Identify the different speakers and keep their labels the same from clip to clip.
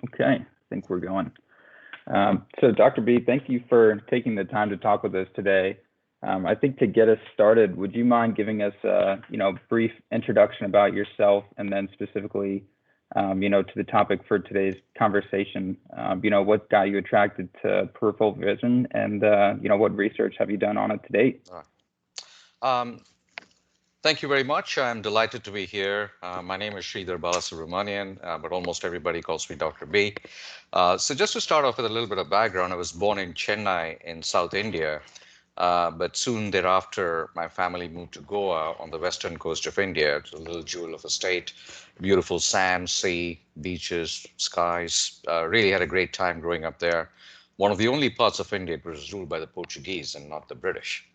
Speaker 1: Okay, I think we're going. So Dr. B, thank you for taking the time to talk with us today. I think to get us started, would you mind giving us a brief introduction about yourself and then specifically, to the topic for today's conversation? What got you attracted to peripheral vision and, what research have you done on it to date?
Speaker 2: All right. Thank you very much. I'm delighted to be here. My name is Sridhar Balasubramanian, but almost everybody calls me Dr. B. So just to start off with a little bit of background, I was born in Chennai in South India, but soon thereafter, my family moved to Goa on the western coast of India. It's a little jewel of a state, beautiful sand, sea, beaches, skies. Really had a great time growing up there. One of the only parts of India that was ruled by the Portuguese and not the British.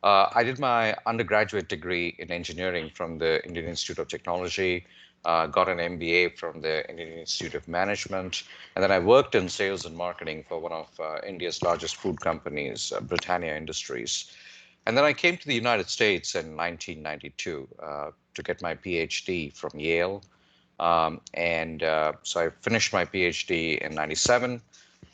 Speaker 2: I did my undergraduate degree in engineering from the Indian Institute of Technology, got an MBA from the Indian Institute of Management, and then I worked in sales and marketing for one of India's largest food companies, Britannia Industries. And then I came to the United States in 1992 to get my PhD from Yale. So I finished my PhD in 97.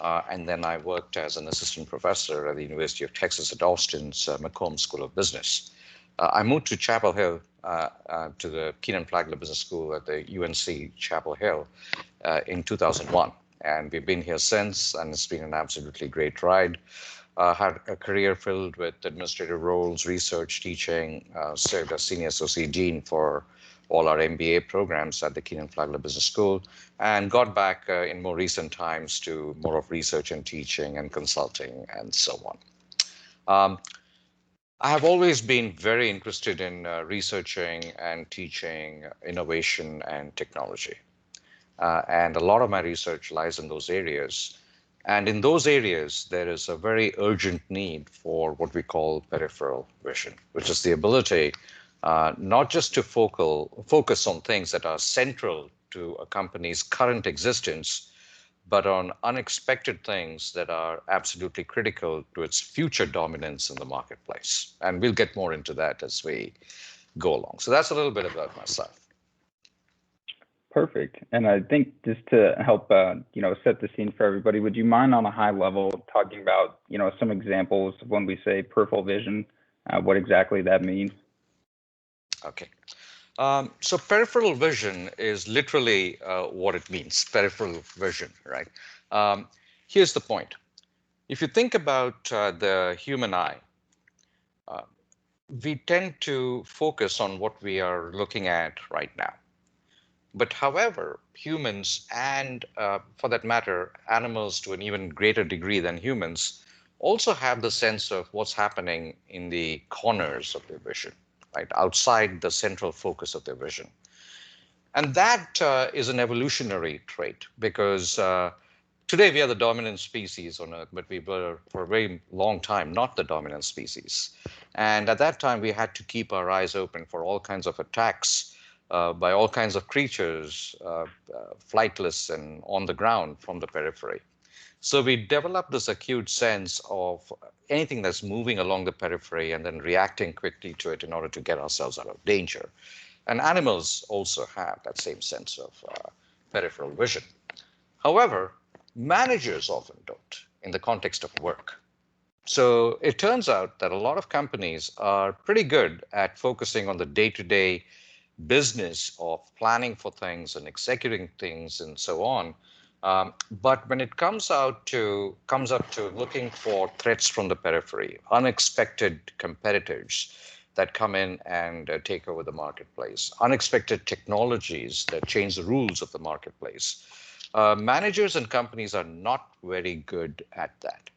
Speaker 2: And then I worked as an assistant professor at the University of Texas at Austin's McComb School of Business. I moved to Chapel Hill, to the Keenan Flagler Business School at the UNC Chapel Hill in 2001. And we've been here since, and it's been an absolutely great ride. Had a career filled with administrative roles, research, teaching, served as senior associate dean for all our MBA programs at the Keenan Flagler Business School, and got back in more recent times to more of research and teaching and consulting and so on. I have always been very interested in researching and teaching innovation and technology. And a lot of my research lies in those areas. And in those areas, there is a very urgent need for what we call peripheral vision, which is the ability not just to focus on things that are central to a company's current existence, but on unexpected things that are absolutely critical to its future dominance in the marketplace. And we'll get more into that as we go along. So that's a little bit about myself.
Speaker 1: Perfect. And I think just to help, set the scene for everybody, would you mind on a high level talking about, some examples of when we say peripheral vision, what exactly that means?
Speaker 2: Okay. So peripheral vision is literally what it means, peripheral vision, right? Here's the point. If you think about the human eye, we tend to focus on what we are looking at right now. But however, humans and, for that matter, animals to an even greater degree than humans also have the sense of what's happening in the corners of their vision, right, outside the central focus of their vision. And that is an evolutionary trait because today we are the dominant species on Earth, but we were for a very long time not the dominant species. And at that time, we had to keep our eyes open for all kinds of attacks by all kinds of creatures, flightless and on the ground from the periphery. So we developed this acute sense of anything that's moving along the periphery and then reacting quickly to it in order to get ourselves out of danger. And animals also have that same sense of peripheral vision. However, managers often don't in the context of work. So it turns out that a lot of companies are pretty good at focusing on the day-to-day business of planning for things and executing things and so on. But when it comes up to looking for threats from the periphery, unexpected competitors that come in and take over the marketplace, unexpected technologies that change the rules of the marketplace, managers and companies are not very good at that.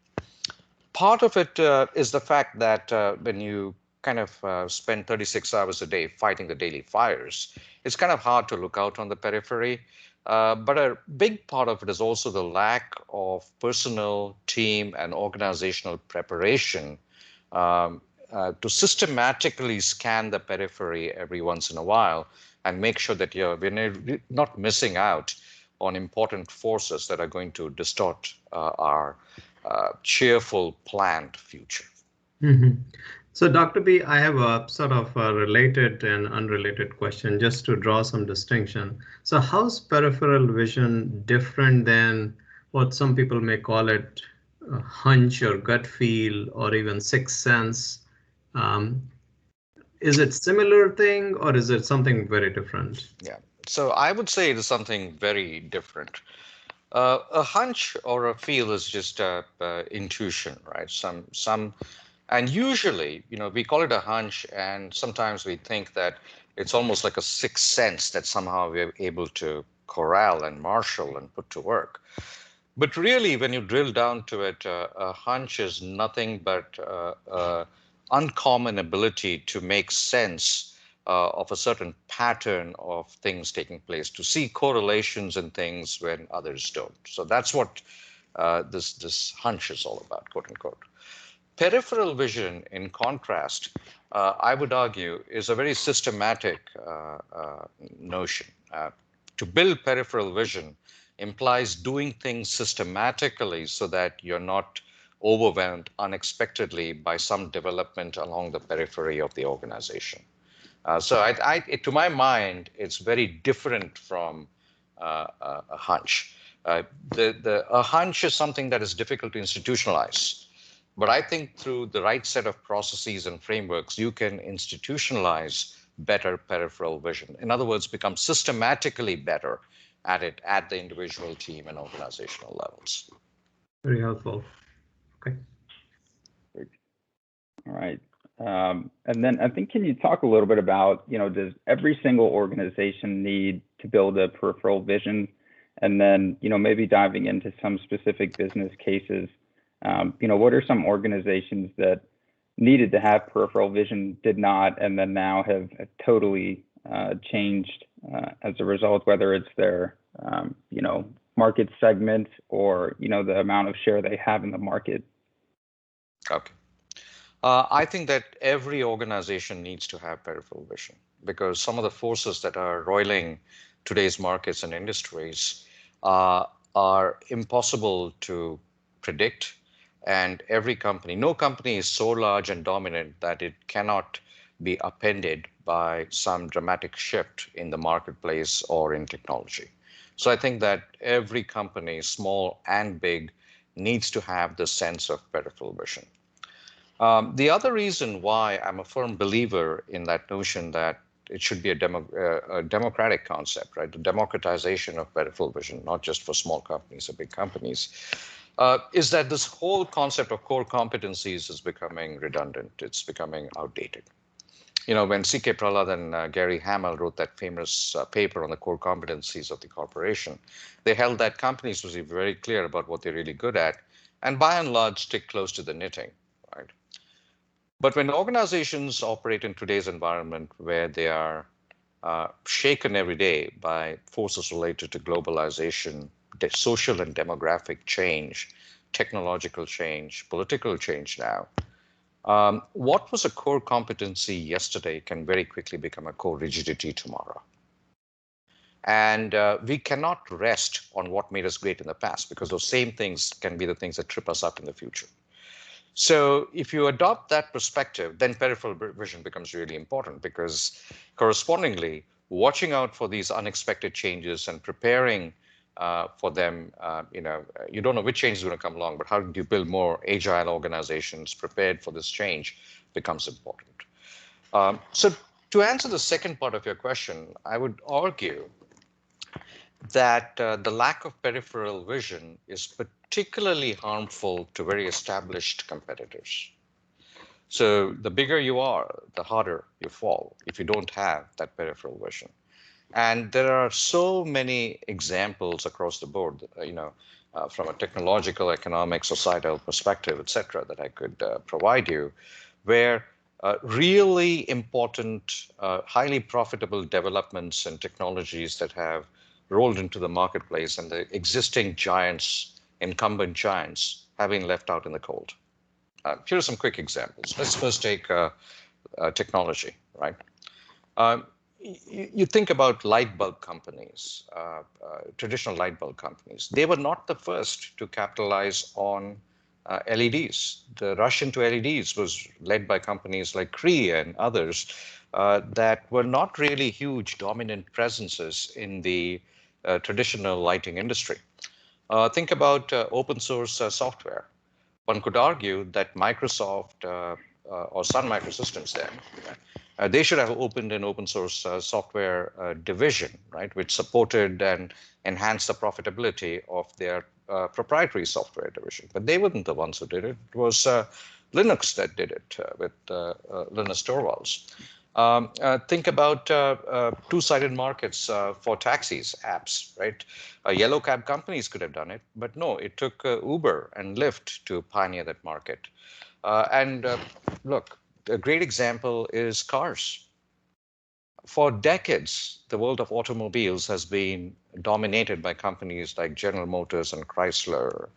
Speaker 2: Part of it is the fact that when you kind of spend 36 hours a day fighting the daily fires, it's kind of hard to look out on the periphery. But a big part of it is also the lack of personal, team, and organizational preparation to systematically scan the periphery every once in a while and make sure that we're not missing out on important forces that are going to distort our cheerful, planned future.
Speaker 3: Mm-hmm. So, Dr. B, I have a sort of a related and unrelated question just to draw some distinction. So, how's peripheral vision different than what some people may call it a hunch or gut feel or even sixth sense? Um, is it similar thing or is it something very different?
Speaker 2: Yeah. So I would say it is something very different. A hunch or a feel is just intuition, right? And usually, we call it a hunch, and sometimes we think that it's almost like a sixth sense that somehow we're able to corral and marshal and put to work. But really, when you drill down to it, a hunch is nothing but uncommon ability to make sense of a certain pattern of things taking place, to see correlations in things when others don't. So that's what this hunch is all about, quote unquote. Peripheral vision, in contrast, I would argue, is a very systematic notion. To build peripheral vision implies doing things systematically so that you're not overwhelmed unexpectedly by some development along the periphery of the organization. To my mind, it's very different from a hunch. A hunch is something that is difficult to institutionalize. But I think through the right set of processes and frameworks, you can institutionalize better peripheral vision. In other words, become systematically better at it at the individual, team, and organizational levels.
Speaker 3: Very helpful. Okay.
Speaker 1: All right. And then I think, can you talk a little bit about, does every single organization need to build a peripheral vision? And then, maybe diving into some specific business cases, what are some organizations that needed to have peripheral vision, did not, and then now have totally changed as a result, whether it's their, market segment or, the amount of share they have in the market?
Speaker 2: Okay. I think that every organization needs to have peripheral vision because some of the forces that are roiling today's markets and industries are impossible to predict. And every company, no company is so large and dominant that it cannot be upended by some dramatic shift in the marketplace or in technology. So I think that every company, small and big, needs to have the sense of peripheral vision. The other reason why I'm a firm believer in that notion that it should be a democratic concept, right? The democratization of peripheral vision, not just for small companies or big companies, is that this whole concept of core competencies is becoming redundant. It's becoming outdated. When C.K. Prahlad and Gary Hamel wrote that famous paper on the core competencies of the corporation, they held that companies should be very clear about what they're really good at, and by and large stick close to the knitting, right? But when organizations operate in today's environment where they are shaken every day by forces related to globalization, social and demographic change, technological change, political change now, what was a core competency yesterday can very quickly become a core rigidity tomorrow. And we cannot rest on what made us great in the past because those same things can be the things that trip us up in the future. So if you adopt that perspective, then peripheral vision becomes really important because correspondingly, watching out for these unexpected changes and preparing for them, you don't know which change is going to come along, but how do you build more agile organizations prepared for this change becomes important. So to answer the second part of your question, I would argue that the lack of peripheral vision is particularly harmful to very established competitors. So the bigger you are, the harder you fall if you don't have that peripheral vision. And there are so many examples across the board, from a technological, economic, societal perspective, et cetera, that I could provide you, where really important, highly profitable developments and technologies that have rolled into the marketplace and the existing giants, incumbent giants, have been left out in the cold. Here are some quick examples. Let's first take technology, right? Um, you think about light bulb companies, traditional light bulb companies. They were not the first to capitalize on LEDs. The rush into LEDs was led by companies like Cree and others that were not really huge dominant presences in the traditional lighting industry. Think about open source software. One could argue that Microsoft or Sun Microsystems then, they should have opened an open source software division, right, which supported and enhanced the profitability of their proprietary software division. But they weren't the ones who did it. It was Linux that did it with Linus Torvalds. Think about two-sided markets for taxis apps, right? Yellow cab companies could have done it, but no, it took Uber and Lyft to pioneer that market. And look, a great example is cars. For decades, the world of automobiles has been dominated by companies like General Motors and Chrysler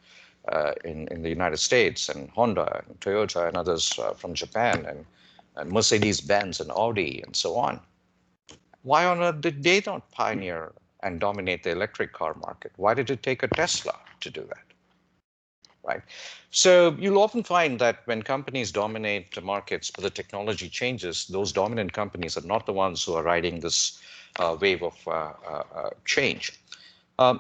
Speaker 2: in the United States, and Honda and Toyota and others from Japan, and Mercedes-Benz and Audi and so on. Why on earth did they not pioneer and dominate the electric car market? Why did it take a Tesla to do that? Right. So you'll often find that when companies dominate the markets, but the technology changes, those dominant companies are not the ones who are riding this wave of change.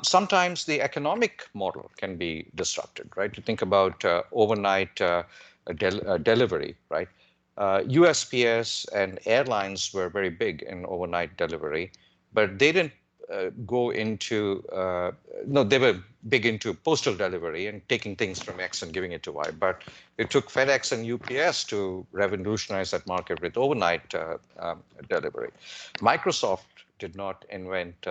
Speaker 2: Sometimes the economic model can be disrupted, right? You think about overnight delivery, right? USPS and airlines were very big in overnight delivery, but they didn't go into, no, they were big into postal delivery and taking things from X and giving it to Y. But it took FedEx and UPS to revolutionize that market with overnight delivery. Microsoft did not invent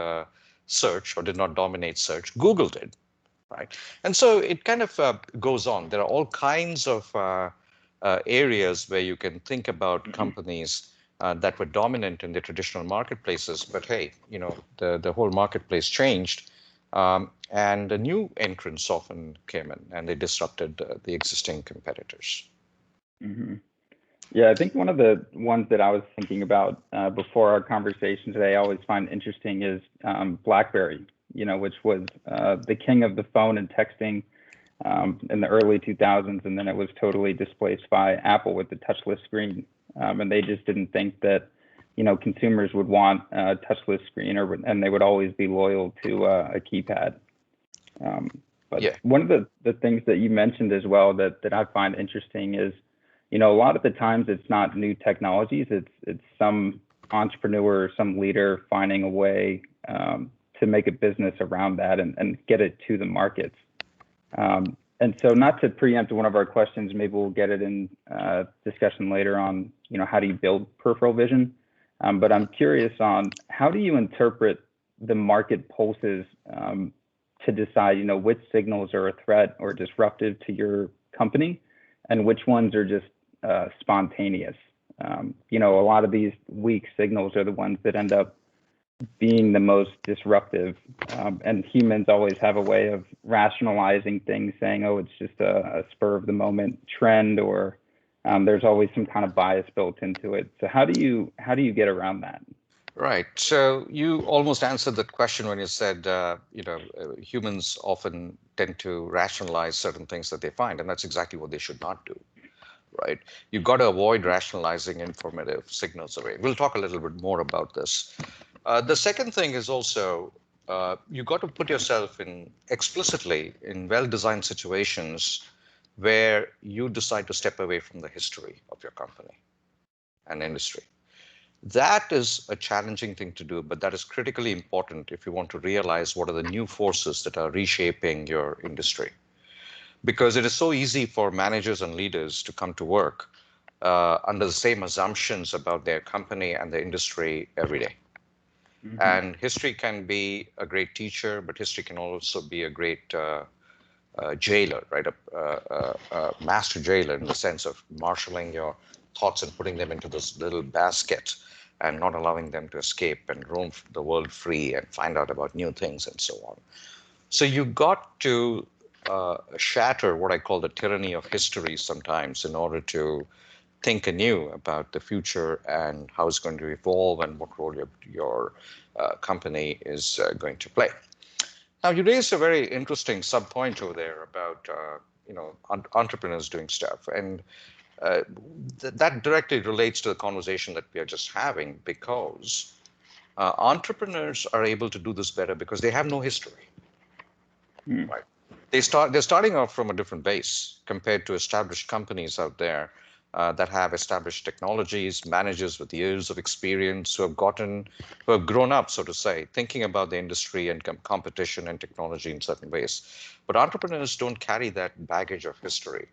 Speaker 2: search or did not dominate search. Google did, right? And so it kind of goes on. There are all kinds of areas where you can think about companies that were dominant in the traditional marketplaces, but hey, you know, the whole marketplace changed, and the new entrants often came in and they disrupted the existing competitors.
Speaker 1: Mm-hmm. Yeah, I think one of the ones that I was thinking about before our conversation today, I always find interesting is BlackBerry, you know, which was the king of the phone and texting in the early 2000s, and then it was totally displaced by Apple with the touchless screen. And they just didn't think that, you know, consumers would want a touchless screen, and they would always be loyal to a keypad. But yeah, one of the things that you mentioned as well that I find interesting is, you know, a lot of the times it's not new technologies, it's some entrepreneur, some leader finding a way to make a business around that and get it to the markets. And so, not to preempt one of our questions, maybe we'll get it in discussion later on, you know, how do you build peripheral vision? But I'm curious on how do you interpret the market pulses to decide, you know, which signals are a threat or disruptive to your company and which ones are just spontaneous. You know, a lot of these weak signals are the ones that end up being the most disruptive, and humans always have a way of rationalizing things, saying, oh, it's just a spur of the moment trend, or there's always some kind of bias built into it. So how do you get around that?
Speaker 2: Right. So you almost answered that question when you said, you know, humans often tend to rationalize certain things that they find, and that's exactly what they should not do. Right? You've got to avoid rationalizing informative signals away. We'll talk a little bit more about this. The second thing is also you've got to put yourself in explicitly in well-designed situations where you decide to step away from the history of your company and industry. That is a challenging thing to do, but that is critically important if you want to realize what are the new forces that are reshaping your industry. Because it is so easy for managers and leaders to come to work under the same assumptions about their company and the industry every day. Mm-hmm. And history can be a great teacher, but history can also be a great jailer, right? A master jailer in the sense of marshaling your thoughts and putting them into this little basket and not allowing them to escape and roam the world free and find out about new things and so on. So you got to shatter what I call the tyranny of history sometimes in order to think anew about the future and how it's going to evolve and what role your company is going to play. Now, you raised a very interesting sub-point over there about entrepreneurs doing stuff. And that directly relates to the conversation that we are just having, because entrepreneurs are able to do this better because they have no history, right? They're starting off from a different base compared to established companies out there that have established technologies, managers with years of experience who have grown up, so to say, thinking about the industry and competition and technology in certain ways. But entrepreneurs don't carry that baggage of history.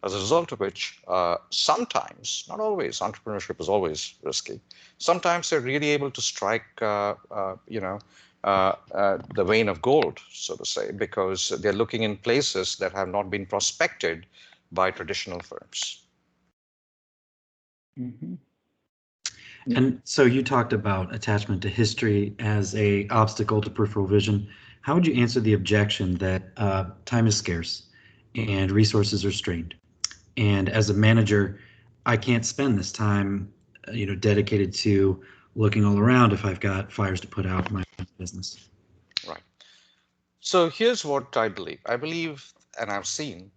Speaker 2: As a result of which, sometimes, not always, entrepreneurship is always risky. Sometimes they're really able to strike, the vein of gold, so to say, because they're looking in places that have not been prospected by traditional firms.
Speaker 1: Mm-hmm.
Speaker 4: And so you talked about attachment to history as a obstacle to peripheral vision. How would you answer the objection that time is scarce and resources are strained? And as a manager, I can't spend this time, dedicated to looking all around if I've got fires to put out in my business.
Speaker 2: Right. So here's what I believe. I believe, and I've seen,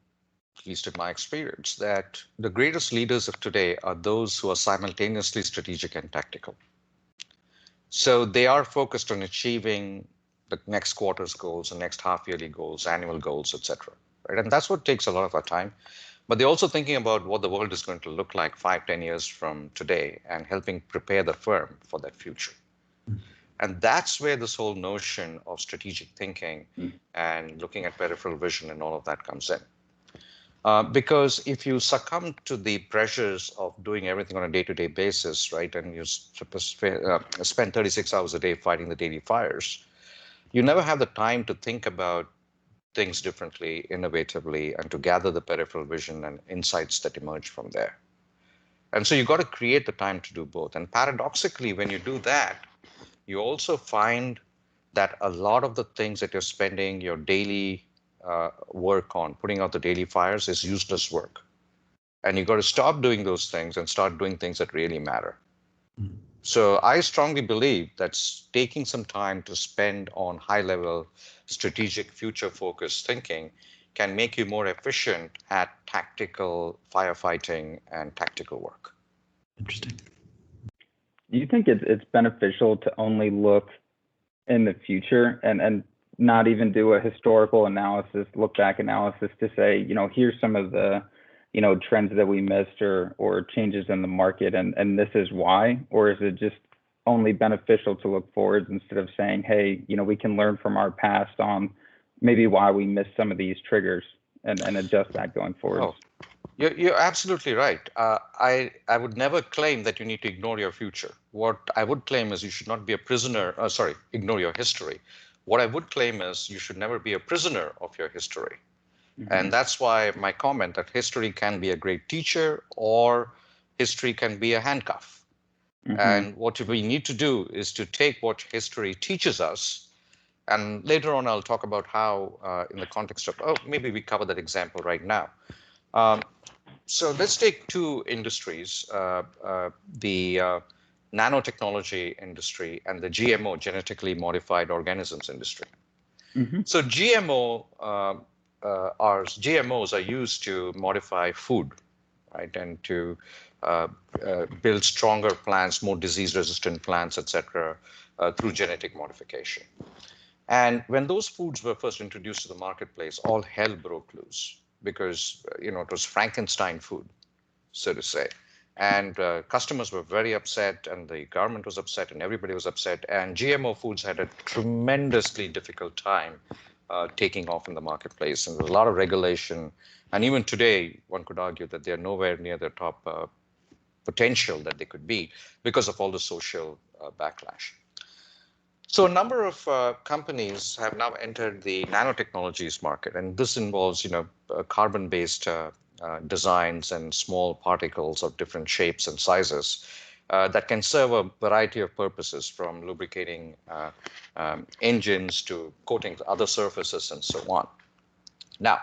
Speaker 2: at least in my experience, that the greatest leaders of today are those who are simultaneously strategic and tactical. So they are focused on achieving the next quarter's goals, the next half-yearly goals, annual goals, etc. Right? And that's what takes a lot of our time. But they're also thinking about what the world is going to look like 5-10 years from today and helping prepare the firm for that future. And that's where this whole notion of strategic thinking and looking at peripheral vision and all of that comes in. Because if you succumb to the pressures of doing everything on a day-to-day basis, right, and you spend 36 hours a day fighting the daily fires, you never have the time to think about things differently, innovatively, and to gather the peripheral vision and insights that emerge from there. And so you've got to create the time to do both. And paradoxically, when you do that, you also find that a lot of the things that you're spending your daily work on, putting out the daily fires, is useless work. And you've got to stop doing those things and start doing things that really matter. Mm-hmm. So I strongly believe that taking some time to spend on high-level strategic future-focused thinking can make you more efficient at tactical firefighting and tactical work.
Speaker 4: Interesting.
Speaker 1: Do you think it's beneficial to only look in the future and not even do a historical analysis, look back analysis to say, here's some of the, trends that we missed or changes in the market and this is why? Or is it just only beneficial to look forwards instead of saying, hey, we can learn from our past on maybe why we missed some of these triggers and adjust that going forward?
Speaker 2: Oh, you're absolutely right. I would never claim that you need to ignore your future. What I would claim is you should not be a prisoner, ignore your history. What I would claim is you should never be a prisoner of your history. Mm-hmm. And that's why my comment that history can be a great teacher or history can be a handcuff. Mm-hmm. And what we need to do is to take what history teaches us. And later on, I'll talk about how, in the context of, maybe we cover that example right now. So let's take two industries, the nanotechnology industry and the GMO, genetically modified organisms industry. Mm-hmm. So GMOs are used to modify food, right, and to build stronger plants, more disease-resistant plants, etc., through genetic modification. And when those foods were first introduced to the marketplace, all hell broke loose because it was Frankenstein food, so to say. And customers were very upset, and the government was upset, and everybody was upset. And GMO foods had a tremendously difficult time taking off in the marketplace. And there was a lot of regulation. And even today, one could argue that they're nowhere near their top potential that they could be because of all the social backlash. So a number of companies have now entered the nanotechnologies market, and this involves, carbon-based designs and small particles of different shapes and sizes that can serve a variety of purposes, from lubricating engines to coating other surfaces and so on. Now,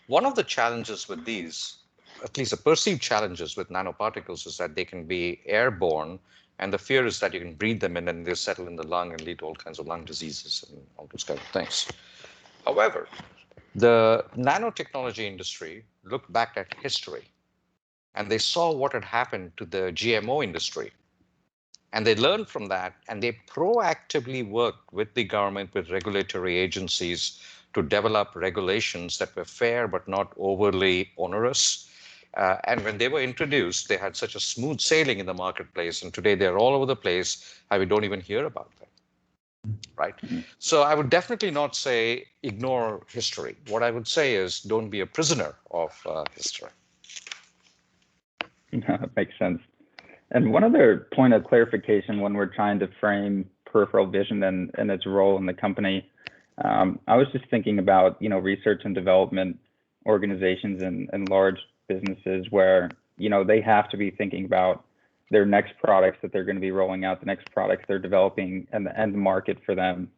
Speaker 2: one of the challenges with these, at least the perceived challenges with nanoparticles, is that they can be airborne. And the fear is that you can breathe them in and they settle in the lung and lead to all kinds of lung diseases and all those kinds of things. However, The nanotechnology industry looked back at history and they saw what had happened to the GMO industry. And they learned from that and they proactively worked with the government, with regulatory agencies to develop regulations that were fair but not overly onerous. And when they were introduced, they had such a smooth sailing in the marketplace. And today they're all over the place, and we don't even hear about them, right? So I would definitely not say ignore history. What I would say is don't be a prisoner of history.
Speaker 1: That makes sense. And one other point of clarification when we're trying to frame peripheral vision and its role in the company, I was just thinking about, research and development organizations and large businesses where, they have to be thinking about their next products that they're going to be rolling out, the next products they're developing and the end market for them.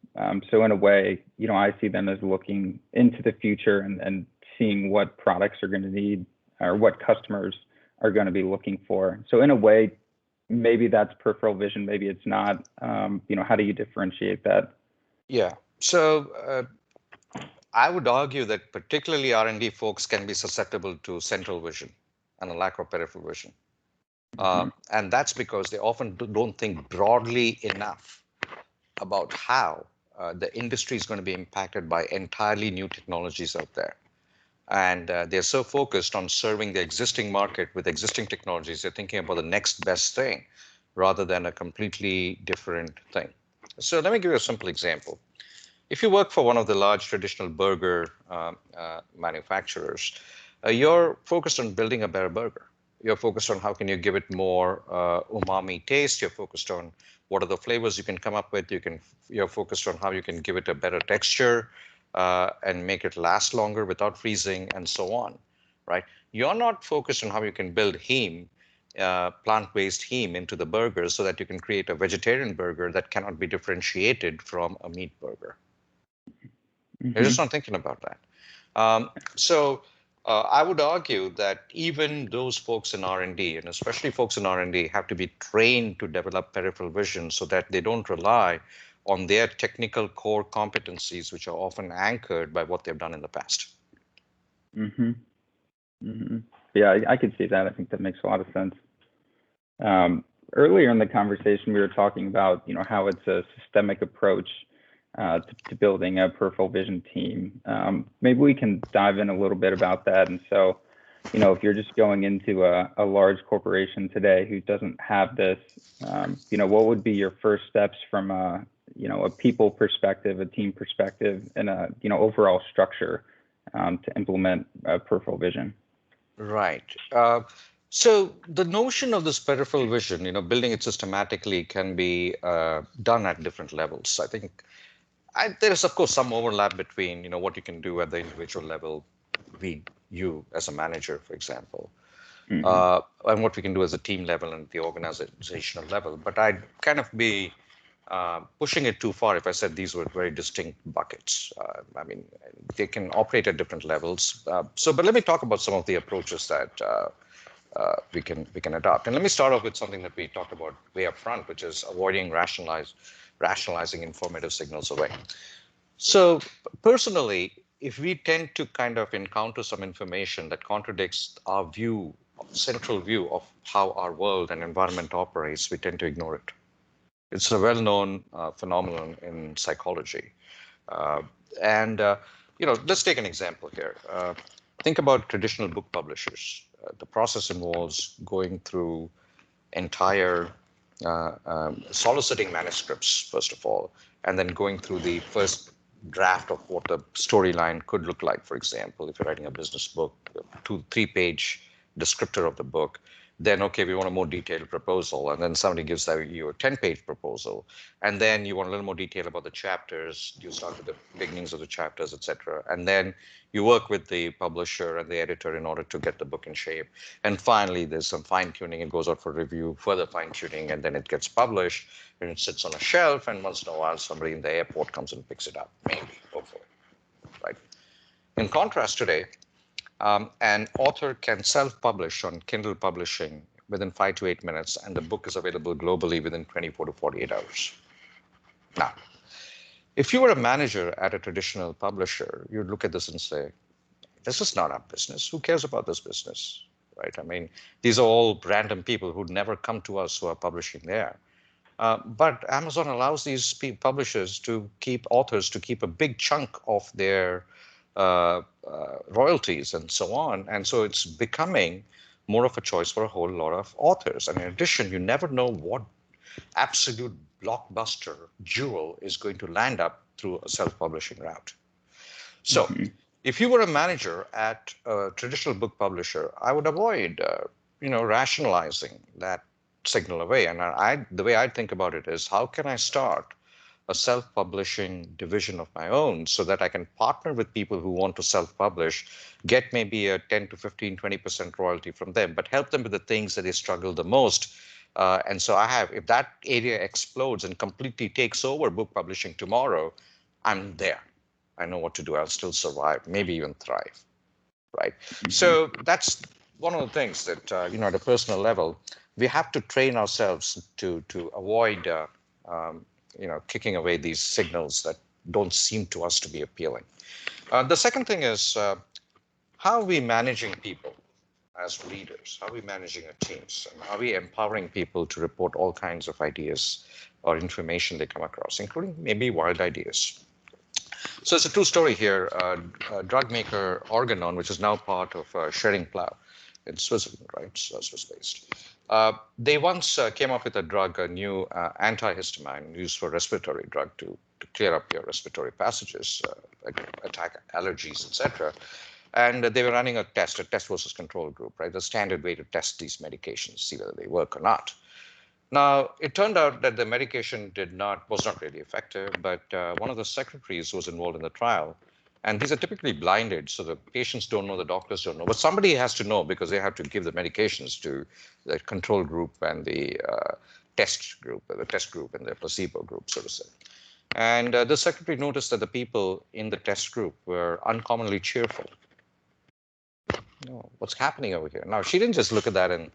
Speaker 1: So in a way, I see them as looking into the future and seeing what products are going to need or what customers are going to be looking for. So in a way, maybe that's peripheral vision, maybe it's not. How do you differentiate that?
Speaker 2: Yeah. So I would argue that particularly R&D folks can be susceptible to central vision and a lack of peripheral vision. And that's because they often don't think broadly enough about how the industry is going to be impacted by entirely new technologies out there. And they're so focused on serving the existing market with existing technologies, they're thinking about the next best thing rather than a completely different thing. So let me give you a simple example. If you work for one of the large traditional burger manufacturers, you're focused on building a better burger. You're focused on how can you give it more umami taste. You're focused on what are the flavors you can come up with. You're focused on how you can give it a better texture and make it last longer without freezing and so on, right? You're not focused on how you can build heme, plant-based heme into the burger so that you can create a vegetarian burger that cannot be differentiated from a meat burger. You're just not thinking about that. So I would argue that even those folks in R&D, and especially folks in R&D, have to be trained to develop peripheral vision so that they don't rely on their technical core competencies, which are often anchored by what they've done in the past.
Speaker 1: Yeah, I could see that. I think that makes a lot of sense. Earlier in the conversation, we were talking about, how it's a systemic approach to building a peripheral vision team. Maybe we can dive in a little bit about that. And so, if you're just going into a large corporation today who doesn't have this, what would be your first steps from a people perspective, a team perspective, and a overall structure to implement peripheral vision?
Speaker 2: Right. So the notion of this peripheral vision, building it systematically can be done at different levels. I think there is, of course, some overlap between, what you can do at the individual level, you as a manager, for example, and what we can do as a team level and the organizational level. But I'd kind of be pushing it too far if I said these were very distinct buckets. I mean, they can operate at different levels. But let me talk about some of the approaches that we can adopt. And let me start off with something that we talked about way up front, which is avoiding rationalizing informative signals away. So personally, if we tend to kind of encounter some information that contradicts our central view of how our world and environment operates, we tend to ignore it. It's a well-known phenomenon in psychology. Let's take an example here. Think about traditional book publishers. The process involves going through entire soliciting manuscripts, first of all, and then going through the first draft of what the storyline could look like. For example, if you're writing a business book, 2-3 page descriptor of the book, then, okay, we want a more detailed proposal. And then somebody gives you a 10-page proposal. And then you want a little more detail about the chapters. You start with the beginnings of the chapters, et cetera. And then you work with the publisher and the editor in order to get the book in shape. And finally, there's some fine tuning. It goes out for review, further fine tuning, and then it gets published. And it sits on a shelf. And once in a while, somebody in the airport comes and picks it up, maybe, hopefully, right? In contrast today, an author can self-publish on Kindle publishing within 5 to 8 minutes, and the book is available globally within 24 to 48 hours. Now, If you were a manager at a traditional publisher, you'd look at this and say, this is not our business. Who cares about this business, right? I mean, these are all random people who'd never come to us who are publishing there. But Amazon allows these publishers to keep authors to keep a big chunk of their royalties and so on. And so it's becoming more of a choice for a whole lot of authors. And in addition, you never know what absolute blockbuster jewel is going to land up through a self-publishing route. So if you were a manager at a traditional book publisher, I would avoid, rationalizing that signal away. And the way I think about it is, how can I start a self-publishing division of my own so that I can partner with people who want to self-publish, get maybe a 10 to 15, 20% royalty from them, but help them with the things that they struggle the most. And so if that area explodes and completely takes over book publishing tomorrow, I'm there. I know what to do. I'll still survive, maybe even thrive, right? So that's one of the things that, at a personal level, we have to train ourselves to avoid, kicking away these signals that don't seem to us to be appealing. The second thing is, how are we managing people as leaders? How are we managing our teams? And are we empowering people to report all kinds of ideas or information they come across, including maybe wild ideas? So it's a true story here. Drug maker Organon, which is now part of Schering-Plough in Switzerland, right? Swiss-based. They once came up with a new antihistamine used for respiratory drug to clear up your respiratory passages, attack allergies, etc. And they were running a test versus control group, right? The standard way to test these medications, see whether they work or not. Now, it turned out that the medication was not really effective, but one of the secretaries was involved in the trial. And these are typically blinded, so the patients don't know, the doctors don't know. But somebody has to know because they have to give the medications to the control group and the test group and the placebo group, so to say. And the secretary noticed that the people in the test group were uncommonly cheerful. What's happening over here? Now, she didn't just look at that and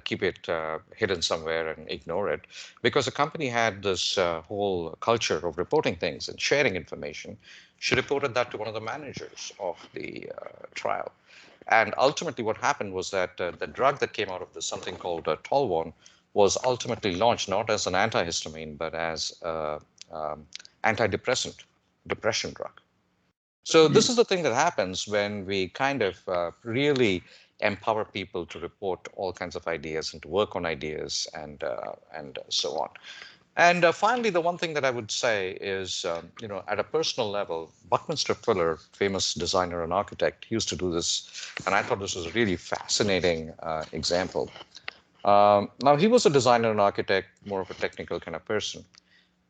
Speaker 2: keep it hidden somewhere and ignore it, because the company had this whole culture of reporting things and sharing information. She reported that to one of the managers of the trial. And ultimately what happened was that the drug that came out of this, something called Tolvon, was ultimately launched not as an antihistamine, but as an antidepressant, depression drug. So this is the thing that happens when we kind of really empower people to report all kinds of ideas and to work on ideas and so on. And finally, the one thing that I would say is, at a personal level, Buckminster Fuller, famous designer and architect, used to do this, and I thought this was a really fascinating example. Now, he was a designer and architect, more of a technical kind of person.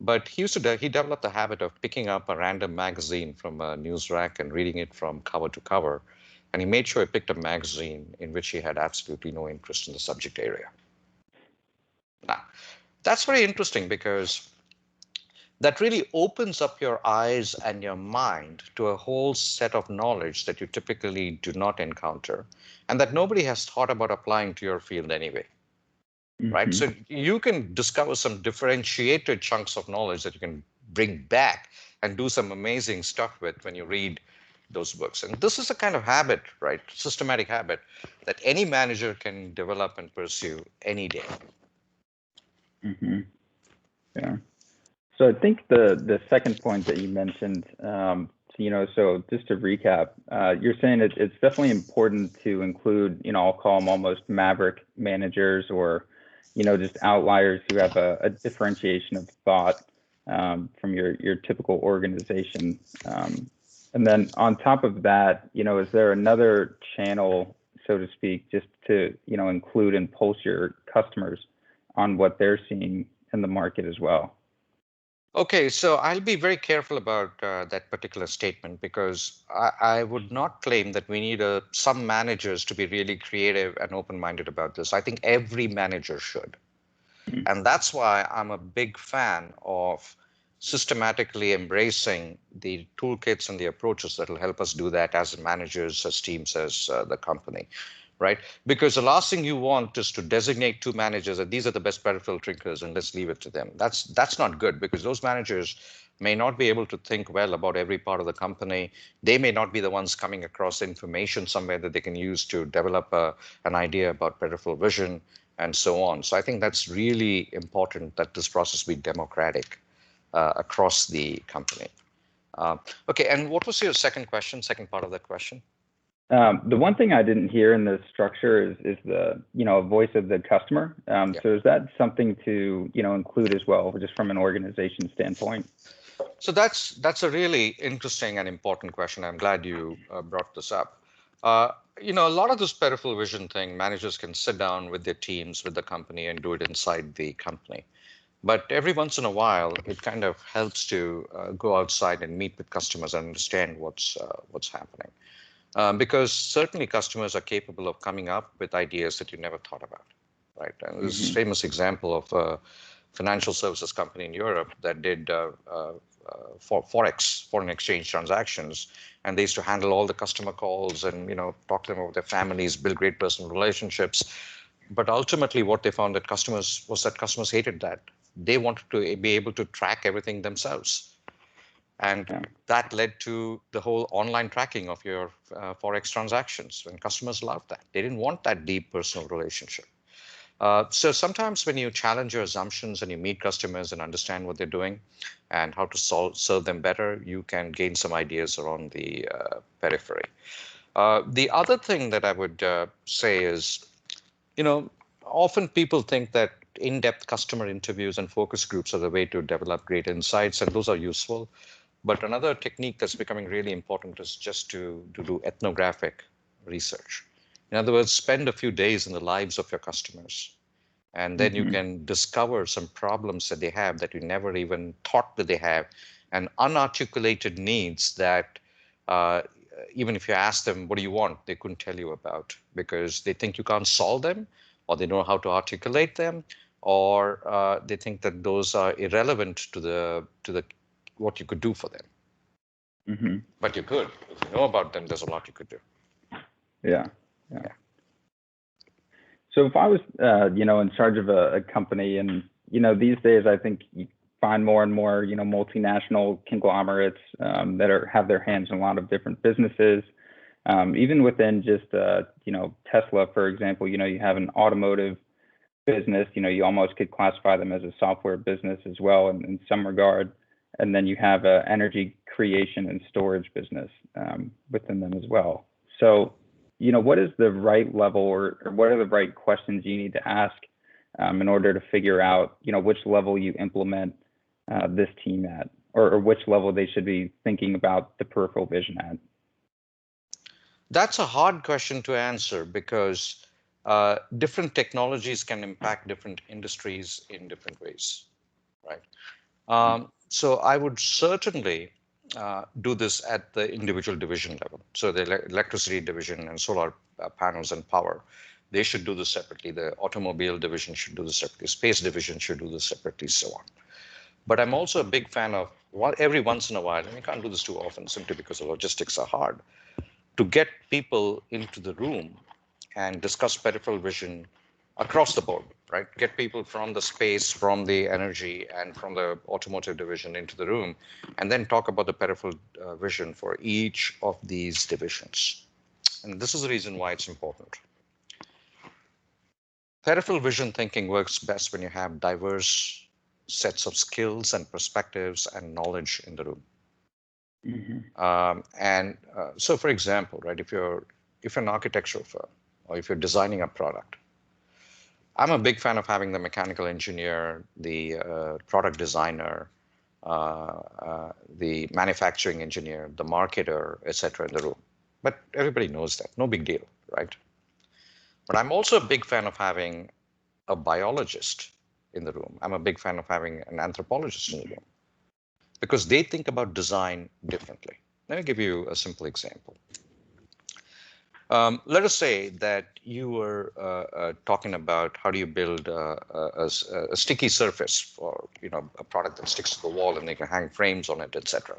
Speaker 2: But he developed the habit of picking up a random magazine from a news rack and reading it from cover to cover. And he made sure he picked a magazine in which he had absolutely no interest in the subject area. Now, that's very interesting because that really opens up your eyes and your mind to a whole set of knowledge that you typically do not encounter and that nobody has thought about applying to your field anyway. Right? So you can discover some differentiated chunks of knowledge that you can bring back and do some amazing stuff with when you read those books. And this is a kind of habit, right? Systematic habit that any manager can develop and pursue any day.
Speaker 1: Yeah. So I think the second point that you mentioned, so just to recap, you're saying it's definitely important to include, I'll call them almost maverick managers or, just outliers who have a differentiation of thought from your typical organization. And then on top of that, is there another channel, so to speak, just to, include and pulse your customers on what they're seeing in the market as well?
Speaker 2: Okay, so I'll be very careful about that particular statement because I would not claim that we need some managers to be really creative and open-minded about this. I think every manager should. And that's why I'm a big fan of systematically embracing the toolkits and the approaches that will help us do that as managers, as teams, as the company. Right? Because the last thing you want is to designate two managers that these are the best peripheral drinkers and let's leave it to them. That's not good because those managers may not be able to think well about every part of the company. They may not be the ones coming across information somewhere that they can use to develop an idea about peripheral vision and so on. So I think that's really important that this process be democratic across the company. Okay, and what was your second part of that question?
Speaker 1: The one thing I didn't hear in the structure is the, voice of the customer.
Speaker 2: Yeah.
Speaker 1: So is that something to, include as well, just from an organization standpoint?
Speaker 2: So that's a really interesting and important question. I'm glad you brought this up. A lot of this peripheral vision thing, managers can sit down with their teams, with the company, and do it inside the company. But every once in a while, it kind of helps to go outside and meet with customers and understand what's happening. Because certainly customers are capable of coming up with ideas that you never thought about, right? And there's this famous example of a financial services company in Europe that did foreign exchange transactions, and they used to handle all the customer calls and talk to them about their families, build great personal relationships. But ultimately, what they found that customers hated that. They wanted to be able to track everything themselves. And that led to the whole online tracking of your Forex transactions. And customers loved that. They didn't want that deep personal relationship. So sometimes when you challenge your assumptions and you meet customers and understand what they're doing and how to serve them better, you can gain some ideas around the periphery. The other thing that I would say is, often people think that in-depth customer interviews and focus groups are the way to develop great insights, and those are useful. But another technique that's becoming really important is just to do ethnographic research. In other words, spend a few days in the lives of your customers, and then you can discover some problems that they have that you never even thought that they have, and unarticulated needs that even if you ask them, what do you want, they couldn't tell you about because they think you can't solve them, or they know how to articulate them, or they think that those are irrelevant to the what you could do for them. But you could. If you know about them, there's a lot you could do.
Speaker 1: Yeah. So if I was, in charge of a company, and, these days I think you find more and more, multinational conglomerates that have their hands in a lot of different businesses. Even within just, Tesla, for example, you have an automotive business, you almost could classify them as a software business as well in some regard. And then you have an energy creation and storage business within them as well. So, what is the right level, or what are the right questions you need to ask in order to figure out, which level you implement this team at, or which level they should be thinking about the peripheral vision at?
Speaker 2: That's a hard question to answer because different technologies can impact different industries in different ways, right? So I would certainly do this at the individual division level. So the electricity division and solar panels and power, they should do this separately. The automobile division should do this separately. Space division should do this separately, so on. But I'm also a big fan of, every once in a while, and you can't do this too often simply because the logistics are hard, to get people into the room and discuss peripheral vision across the board, right? Get people from the space, from the energy, and from the automotive division into the room, and then talk about the peripheral vision for each of these divisions. And this is the reason why it's important. Peripheral vision thinking works best when you have diverse sets of skills and perspectives and knowledge in the room. So, for example, right, if you're an architectural firm or if you're designing a product, I'm a big fan of having the mechanical engineer, the product designer, the manufacturing engineer, the marketer, etc. in the room. But everybody knows that, no big deal, right? But I'm also a big fan of having a biologist in the room. I'm a big fan of having an anthropologist in the room because they think about design differently. Let me give you a simple example. Let us say that you were talking about how do you build a sticky surface for a product that sticks to the wall and they can hang frames on it, etc.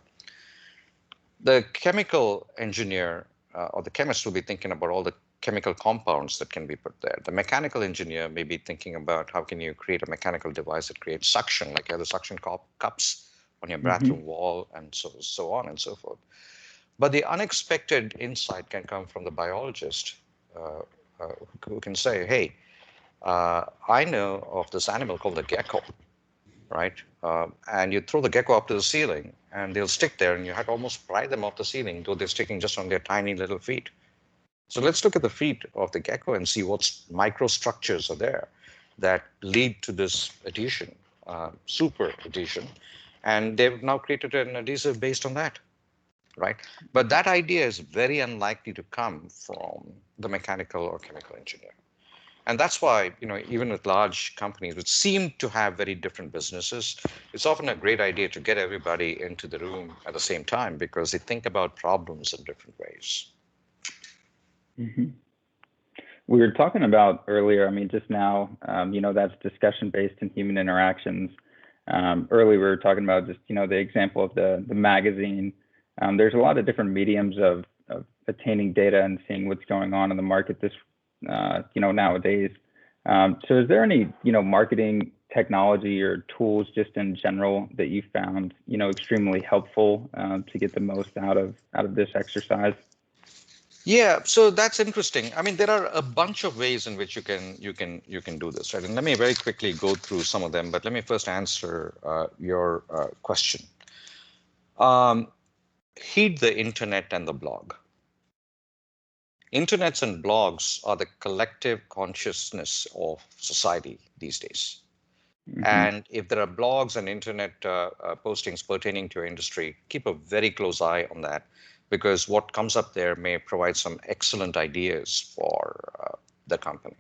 Speaker 2: The chemical engineer or the chemist will be thinking about all the chemical compounds that can be put there. The mechanical engineer may be thinking about how can you create a mechanical device that creates suction, like you have the suction cups on your bathroom wall, and so on and so forth. But the unexpected insight can come from the biologist uh, who can say, hey, I know of this animal called the gecko, right? And you throw the gecko up to the ceiling and they'll stick there, and you have to almost pry them off the ceiling, though they're sticking just on their tiny little feet. So let's look at the feet of the gecko and see what microstructures are there that lead to this adhesion, super adhesion. And they've now created an adhesive based on that, right? But that idea is very unlikely to come from the mechanical or chemical engineer. And that's why, even with large companies which seem to have very different businesses, it's often a great idea to get everybody into the room at the same time because they think about problems in different ways.
Speaker 1: We were talking about earlier, just now, that's discussion based in human interactions. Earlier, we were talking about just, the example of the magazine. There's a lot of different mediums of attaining data and seeing what's going on in the market nowadays. So is there any, marketing technology or tools just in general that you found, extremely helpful to get the most out of this exercise?
Speaker 2: Yeah, so that's interesting. There are a bunch of ways in which you can do this, right? And let me very quickly go through some of them, but let me first answer your question. Heed the internet and the blog. Internets and blogs are the collective consciousness of society these days. And if there are blogs and internet postings pertaining to your industry, keep a very close eye on that, because what comes up there may provide some excellent ideas for the company.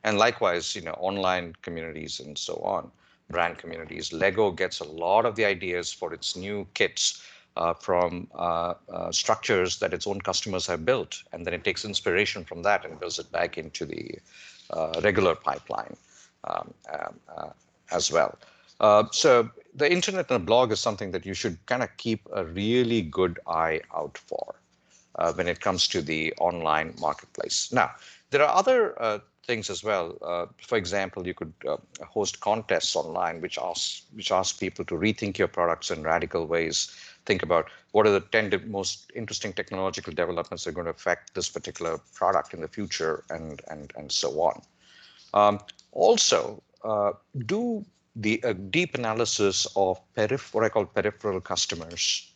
Speaker 2: And likewise, online communities and so on, brand communities. Lego gets a lot of the ideas for its new kits from structures that its own customers have built, and then it takes inspiration from that and builds it back into the regular pipeline as well. So the internet and the blog is something that you should kind of keep a really good eye out for when it comes to the online marketplace. Now, there are other things as well. For example, you could host contests online which ask people to rethink your products in radical ways. Think about what are the 10 most interesting technological developments that are going to affect this particular product in the future, and so on. Also, do the deep analysis of what I call peripheral customers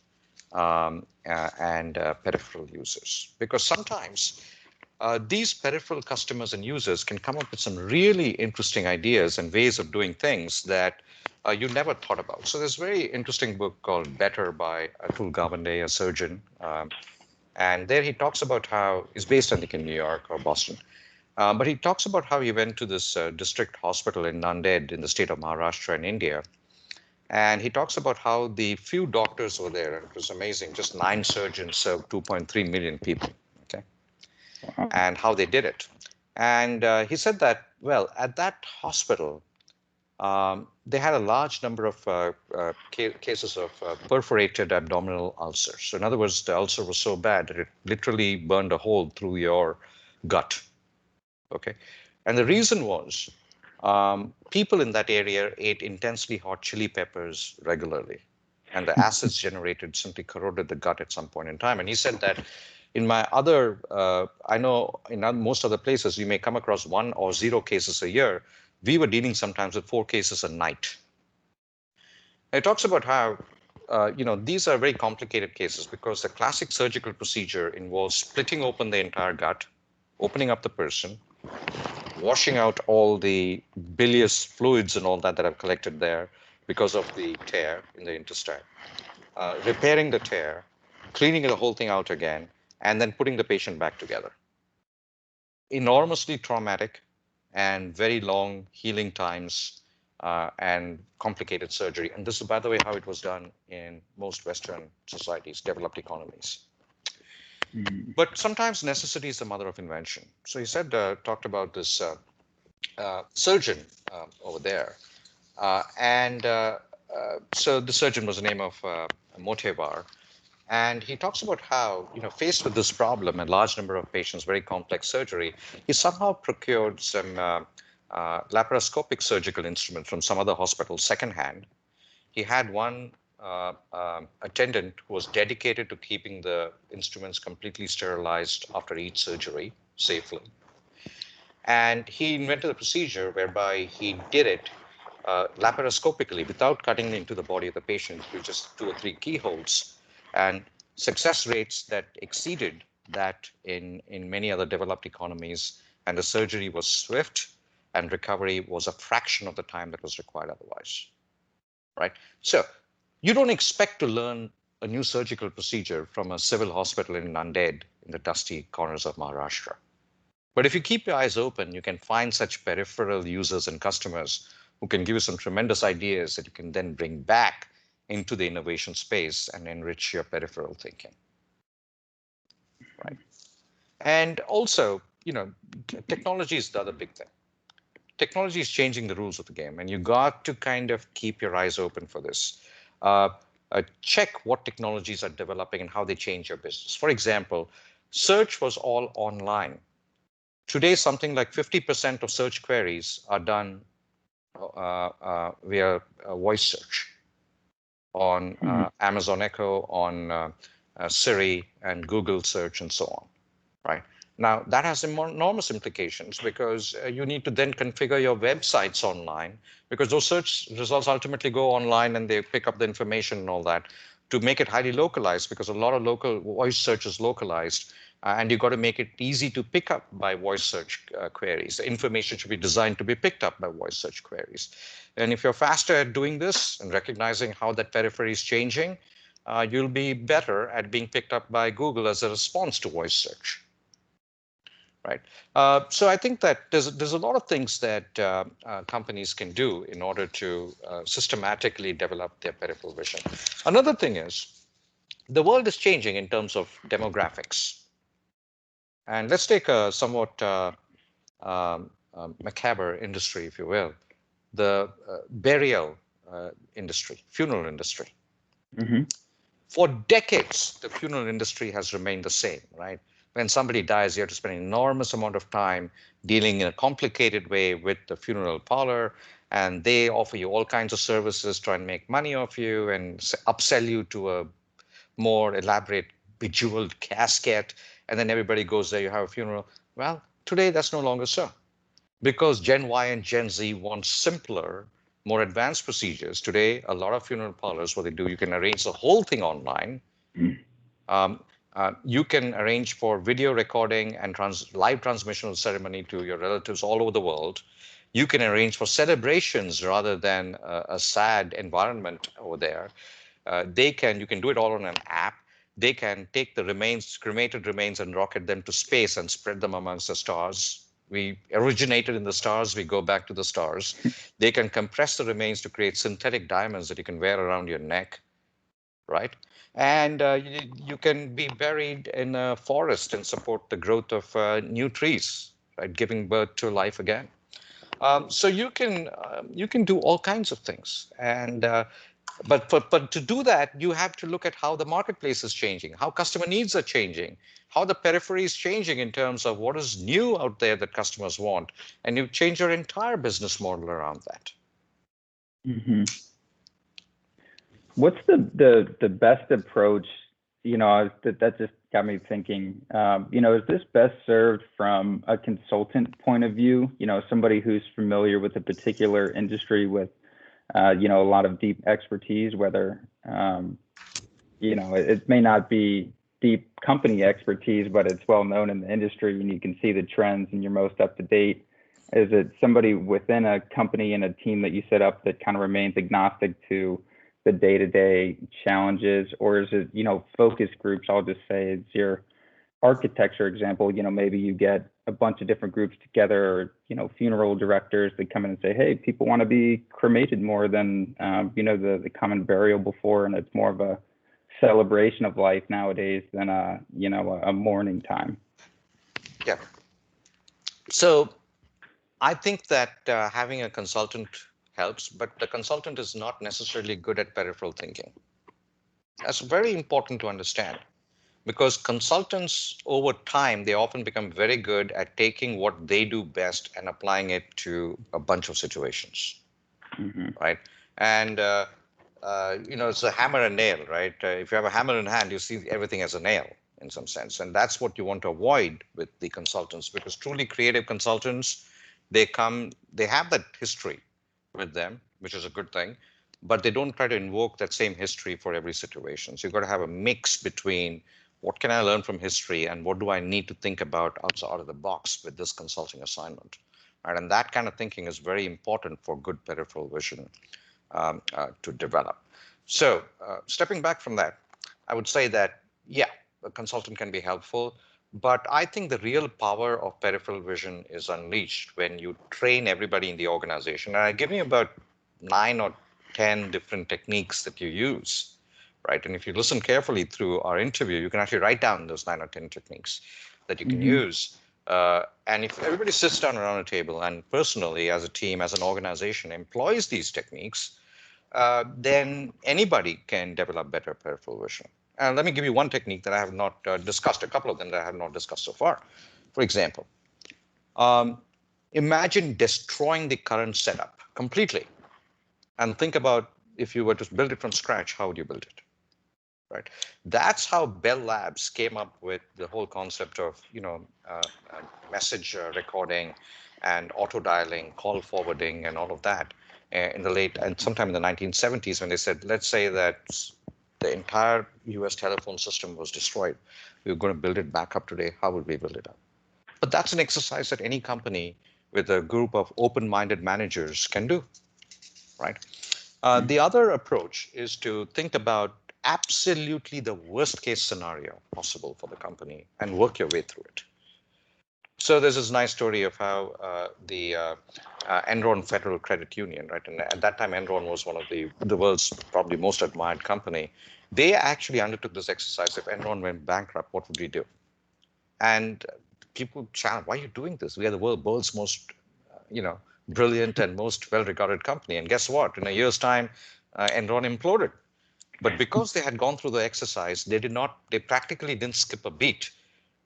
Speaker 2: and peripheral users, because sometimes these peripheral customers and users can come up with some really interesting ideas and ways of doing things that you never thought about. So there's a very interesting book called Better by Atul Gawande, a surgeon. And there he talks about how he's based, I think, in New York or Boston. But he talks about how he went to this district hospital in Nanded in the state of Maharashtra in India. And he talks about how the few doctors were there, and it was amazing, just 9 surgeons served 2.3 million people, okay?
Speaker 1: Wow.
Speaker 2: And how they did it. And he said that, well, at that hospital, they had a large number of cases of perforated abdominal ulcers. So in other words, the ulcer was so bad that it literally burned a hole through your gut. Okay, and the reason was people in that area ate intensely hot chili peppers regularly, and the acids generated simply corroded the gut at some point in time. And he said that in my other, I know in most other places you may come across 1 or 0 cases a year. We were dealing sometimes with 4 cases a night. And it talks about how these are very complicated cases because the classic surgical procedure involves splitting open the entire gut, opening up the person, washing out all the bilious fluids and all that have collected there because of the tear in the intestine, repairing the tear, cleaning the whole thing out again, and then putting the patient back together. Enormously traumatic and very long healing times and complicated surgery. And this is, by the way, how it was done in most Western societies, developed economies. But sometimes necessity is the mother of invention. So he said, talked about this surgeon over there. So the surgeon was the name of Motevar. And he talks about how, faced with this problem, a large number of patients, very complex surgery, he somehow procured some laparoscopic surgical instruments from some other hospital secondhand. He had one attendant who was dedicated to keeping the instruments completely sterilized after each surgery safely. And he invented a procedure whereby he did it laparoscopically without cutting into the body of the patient through just 2 or 3 keyholes, and success rates that exceeded that in many other developed economies. And the surgery was swift and recovery was a fraction of the time that was required otherwise, right? So you don't expect to learn a new surgical procedure from a civil hospital in Nanded in the dusty corners of Maharashtra. But if you keep your eyes open, you can find such peripheral users and customers who can give you some tremendous ideas that you can then bring back into the innovation space and enrich your peripheral thinking. Right. And also, technology is the other big thing. Technology is changing the rules of the game, and you got to kind of keep your eyes open for this. Check what technologies are developing and how they change your business. For example, search was all online. Today, something like 50% of search queries are done via voice search on Amazon Echo, on Siri, and Google search, and so on, right? Now, that has enormous implications because you need to then configure your websites online, because those search results ultimately go online and they pick up the information and all that, to make it highly localized, because a lot of local voice search is localized. And you've got to make it easy to pick up by voice search queries. The information should be designed to be picked up by voice search queries. And if you're faster at doing this and recognizing how that periphery is changing, you'll be better at being picked up by Google as a response to voice search. Right. So I think that there's a lot of things that companies can do in order to systematically develop their peripheral vision. Another thing is the world is changing in terms of demographics. And let's take a somewhat macabre industry, if you will, the burial industry, funeral industry.
Speaker 1: Mm-hmm.
Speaker 2: For decades, the funeral industry has remained the same, right? When somebody dies, you have to spend an enormous amount of time dealing in a complicated way with the funeral parlor, and they offer you all kinds of services, try and make money off you, and upsell you to a more elaborate bejeweled casket, and then everybody goes there, you have a funeral. Well, today that's no longer so, because Gen Y and Gen Z want simpler, more advanced procedures. Today, a lot of funeral parlors, what they do, you can arrange the whole thing online. You can arrange for video recording and live transmission of the ceremony to your relatives all over the world. You can arrange for celebrations rather than a sad environment over there. You can do it all on an app. They can take the remains, cremated remains, and rocket them to space and spread them amongst the stars. We originated in the stars, we go back to the stars. They can compress the remains to create synthetic diamonds that you can wear around your neck, right? And you can be buried in a forest and support the growth of new trees, right? Giving birth to life again. So you can do all kinds of things, and but to do that, you have to look at how the marketplace is changing, how customer needs are changing, how the periphery is changing in terms of what is new out there that customers want, and you change your entire business model around that.
Speaker 1: Mm-hmm. What's the best approach? That just got me thinking. Is this best served from a consultant point of view? Somebody who's familiar with a particular industry with a lot of deep expertise, whether it may not be deep company expertise, but it's well known in the industry and you can see the trends and you're most up to date. Is it somebody within a company and a team that you set up that kind of remains agnostic to the day-to-day challenges, or is it focus groups? I'll just say it's your architecture example. Maybe you get a bunch of different groups together, or funeral directors that come in and say, hey, people want to be cremated more than the common burial before, and it's more of a celebration of life nowadays than a mourning time.
Speaker 2: Yeah. So I think that having a consultant helps, but the consultant is not necessarily good at peripheral thinking. That's very important to understand, because consultants over time, they often become very good at taking what they do best and applying it to a bunch of situations, right? And it's a hammer and nail, right? If you have a hammer in hand, you see everything as a nail in some sense. And that's what you want to avoid with the consultants, because truly creative consultants, they have that history with them, which is a good thing, but they don't try to invoke that same history for every situation. So you've got to have a mix between what can I learn from history and what do I need to think about outside of the box with this consulting assignment. Right? And that kind of thinking is very important for good peripheral vision to develop. So stepping back from that, I would say that, yeah, a consultant can be helpful, but I think the real power of peripheral vision is unleashed when you train everybody in the organization. And I give you about 9 or 10 different techniques that you use, right? And if you listen carefully through our interview, you can actually write down those 9 or 10 techniques that you can use. And if everybody sits down around a table and personally, as a team, as an organization, employs these techniques, then anybody can develop better peripheral vision. And let me give you one technique that I have not discussed, a couple of them that I have not discussed so far. For example, imagine destroying the current setup completely and think about if you were to build it from scratch, how would you build it? Right. That's how Bell Labs came up with the whole concept of, message recording and auto dialing, call forwarding, and all of that in the late and sometime in the 1970s, when they said, let's say that the entire US telephone system was destroyed. We were going to build it back up today. How would we build it up? But that's an exercise that any company with a group of open-minded managers can do, right? The other approach is to think about absolutely the worst case scenario possible for the company and work your way through it. So there's this nice story of how the Enron Federal Credit Union, right? And at that time, Enron was one of the world's probably most admired company. They actually undertook this exercise. If Enron went bankrupt, what would we do? And people challenge, why are you doing this? We are the world's most, brilliant and most well-regarded company. And guess what? In a year's time, Enron imploded. But because they had gone through the exercise, they practically didn't skip a beat.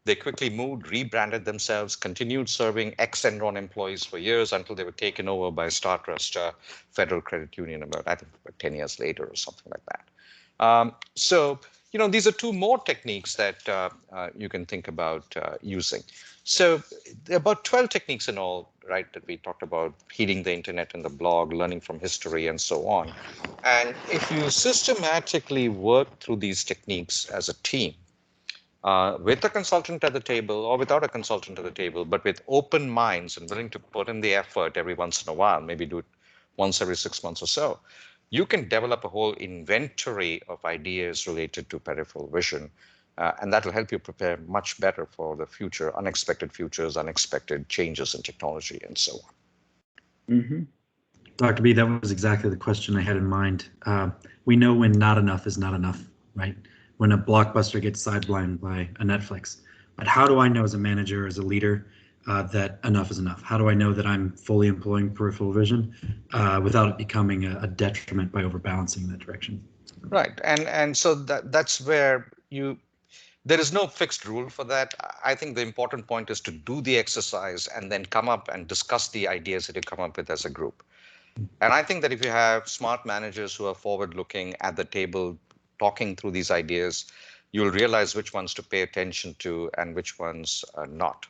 Speaker 2: They quickly moved, rebranded themselves, continued serving ex-Enron employees for years until they were taken over by StarTrust Federal Credit Union about 10 years later or something like that. So, these are 2 more techniques that you can think about using. So there are about 12 techniques in all, right, that we talked about: heeding the internet and the blog, learning from history, and so on. And if you systematically work through these techniques as a team, with a consultant at the table or without a consultant at the table, but with open minds and willing to put in the effort every once in a while, maybe do it once every 6 months or so, you can develop a whole inventory of ideas related to peripheral vision. And that will help you prepare much better for the future, unexpected futures, unexpected changes in technology, and so on.
Speaker 4: Dr. B, that was exactly the question I had in mind. We know when not enough is not enough, right? When a blockbuster gets sidelined by a Netflix. But how do I know as a manager, as a leader, that enough is enough? How do I know that I'm fully employing peripheral vision without it becoming a detriment by overbalancing that direction?
Speaker 2: Right. And so that's where there is no fixed rule for that. I think the important point is to do the exercise and then come up and discuss the ideas that you come up with as a group. And I think that if you have smart managers who are forward-looking at the table, talking through these ideas, you'll realize which ones to pay attention to and which ones not.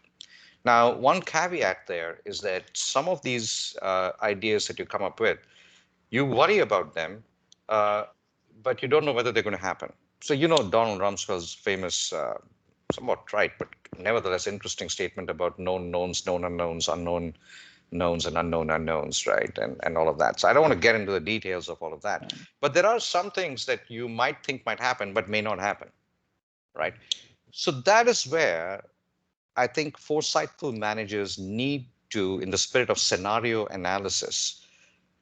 Speaker 2: Now, one caveat there is that some of these ideas that you come up with, you worry about them, but you don't know whether they're going to happen. So Donald Rumsfeld's famous, somewhat trite, but nevertheless interesting statement about known knowns, known unknowns, unknown knowns, and unknown unknowns, right? And all of that. So I don't want to get into the details of all of that. But there are some things that you might think might happen, but may not happen, right? So that is where I think foresightful managers need to, in the spirit of scenario analysis,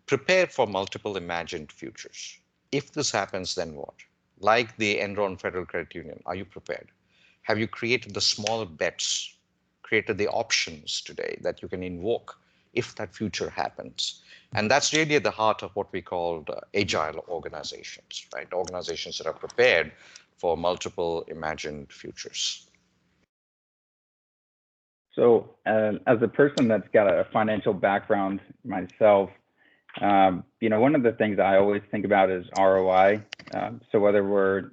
Speaker 2: prepare for multiple imagined futures. If this happens, then what? Like the Enron Federal Credit Union, are you prepared? Have you created the small bets, created the options today that you can invoke if that future happens? And that's really at the heart of what we call agile organizations, right? Organizations that are prepared for multiple imagined futures.
Speaker 1: So as a person that's got a financial background myself, One of the things I always think about is ROI. So whether we're,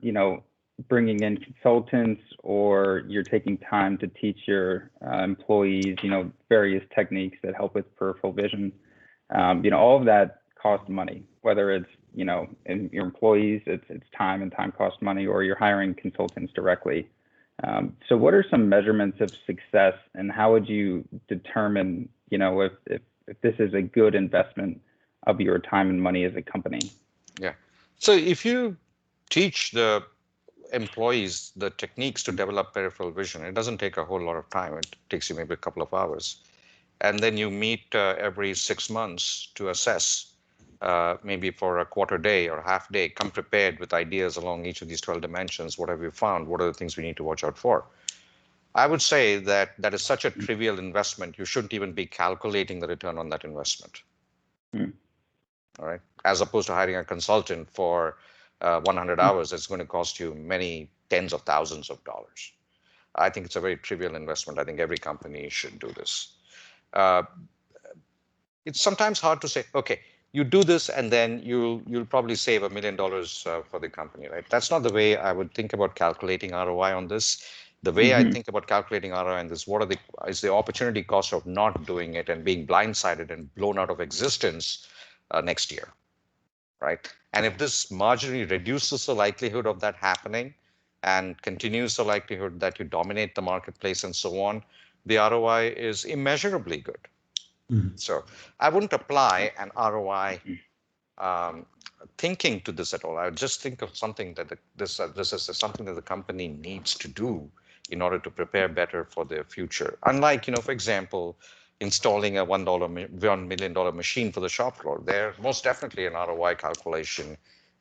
Speaker 1: bringing in consultants or you're taking time to teach your employees, various techniques that help with peripheral vision, all of that costs money, whether it's, in your employees, it's time and time costs money, or you're hiring consultants directly. So what are some measurements of success, and how would you determine, if this is a good investment of your time and money as a company?
Speaker 2: Yeah. So if you teach the employees the techniques to develop peripheral vision, it doesn't take a whole lot of time. It takes you maybe a couple of hours. And then you meet every 6 months to assess, maybe for a quarter day or half day, come prepared with ideas along each of these 12 dimensions. What have you found? What are the things we need to watch out for? I would say that that is such a trivial investment, you shouldn't even be calculating the return on that investment. All right. As opposed to hiring a consultant for 100 hours, it's going to cost you many tens of thousands of dollars. I think it's a very trivial investment. I think every company should do this. It's sometimes hard to say, okay, you do this and then you'll probably save $1 million for the company, right? That's not the way I would think about calculating ROI on this. The way I think about calculating ROI on this, is the opportunity cost of not doing it and being blindsided and blown out of existence next year, right? And if this marginally reduces the likelihood of that happening and continues the likelihood that you dominate the marketplace and so on, the ROI is immeasurably good. So I wouldn't apply an ROI thinking to this at all. I would just think of something that this is something that the company needs to do in order to prepare better for their future. Unlike, for example, installing a $1 million machine for the shop floor, there most definitely an ROI calculation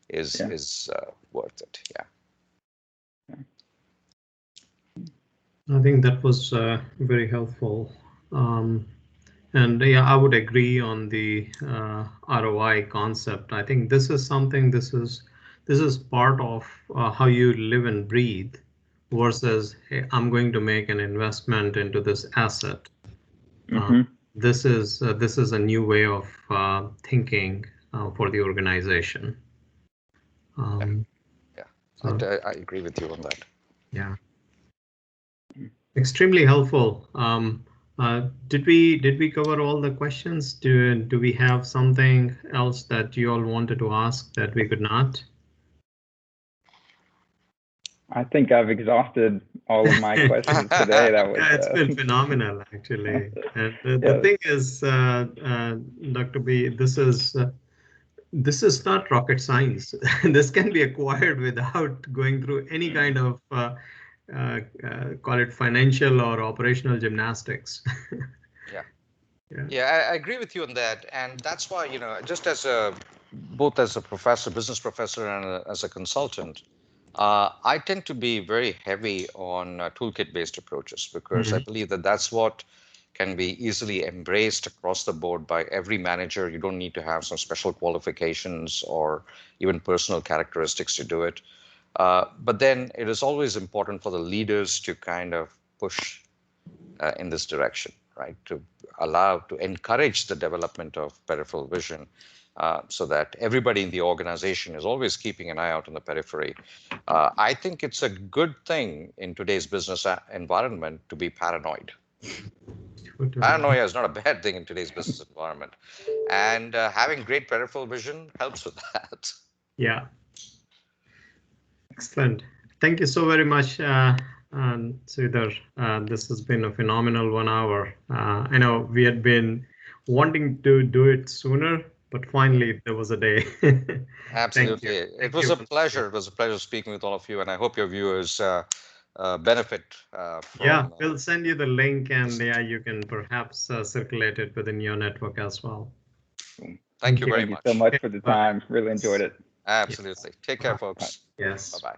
Speaker 2: is worth it. Yeah.
Speaker 3: I think that was very helpful. And yeah, I would agree on the ROI concept. I think this is something, this is part of how you live and breathe, versus, hey, I'm going to make an investment into this asset. This is a new way of thinking for the organization.
Speaker 2: So, I agree with you on that.
Speaker 3: Yeah, extremely helpful. Did we cover all the questions? Do we have something else that you all wanted to ask that we could not?
Speaker 1: I think I've exhausted all of my questions today. That was
Speaker 3: it's been phenomenal, actually. And the thing is, Dr. B, this is not rocket science. This can be acquired without going through any kind of call it financial or operational gymnastics.
Speaker 2: Yeah, I agree with you on that, and that's why, just as both as a professor, business professor, and as a consultant, I tend to be very heavy on toolkit-based approaches, because I believe that that's what can be easily embraced across the board by every manager. You don't need to have some special qualifications or even personal characteristics to do it. But then it is always important for the leaders to kind of push in this direction, right? To encourage the development of peripheral vision, so that everybody in the organization is always keeping an eye out on the periphery. I think it's a good thing in today's business environment to be paranoid. Paranoia is not a bad thing in today's business environment. And having great peripheral vision helps with that.
Speaker 3: Yeah. Excellent. Thank you so very much, Sridhar. This has been a phenomenal 1 hour. I know we had been wanting to do it sooner, but finally there was a day.
Speaker 2: Absolutely. It was a pleasure. It was a pleasure speaking with all of you, and I hope your viewers benefit from,
Speaker 3: we'll send you the link, and you can perhaps circulate it within your network as well.
Speaker 2: Thank you very much.
Speaker 1: Thank you so much for the time. Really enjoyed it.
Speaker 2: Absolutely. Take care, folks.
Speaker 3: Yes.
Speaker 2: Bye-bye.